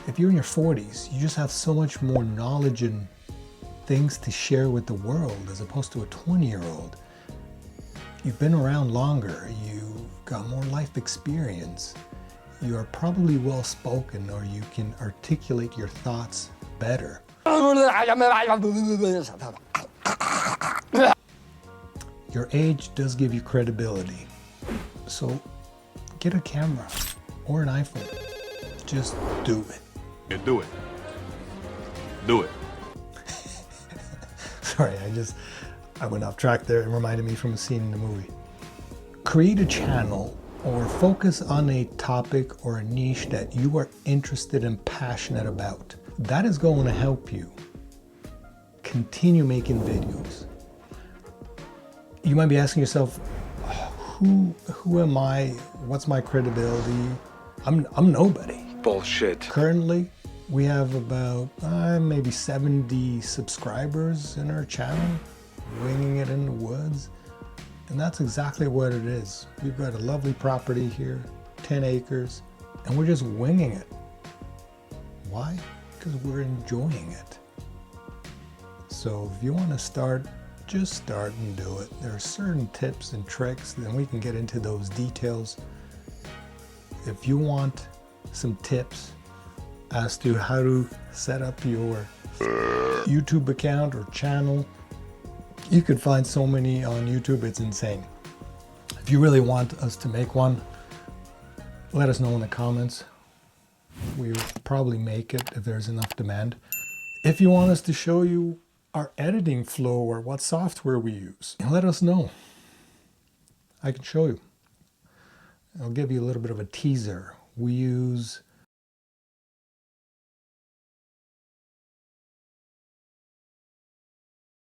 If you're in your 40s, you just have so much more knowledge and things to share with the world as opposed to a 20-year-old. You've been around longer, you've got more life experience, you are probably well spoken, or you can articulate your thoughts better. Your age does give you credibility, so get a camera or an iPhone. Just do it. Yeah, do it. Do it. Sorry, I went off track there. It reminded me from a scene in the movie. Create a channel or focus on a topic or a niche that you are interested and passionate about. That is going to help you continue making videos. You might be asking yourself, who am I? What's my credibility? I'm nobody. Bullshit. Currently, we have about maybe 70 subscribers in our channel, winging it in the woods. And that's exactly what it is. We've got a lovely property here, 10 acres, and we're just winging it. Why? Because we're enjoying it. So if you want to start, just start and do it. There are certain tips and tricks, and we can get into those details. If you want some tips as to how to set up your YouTube account or channel, you could find so many on YouTube, it's insane. If you really want us to make one, let us know in the comments. We'll probably make it if there's enough demand. If you want us to show you our editing flow or what software we use, let us know. I can show you. I'll give you a little bit of a teaser. We use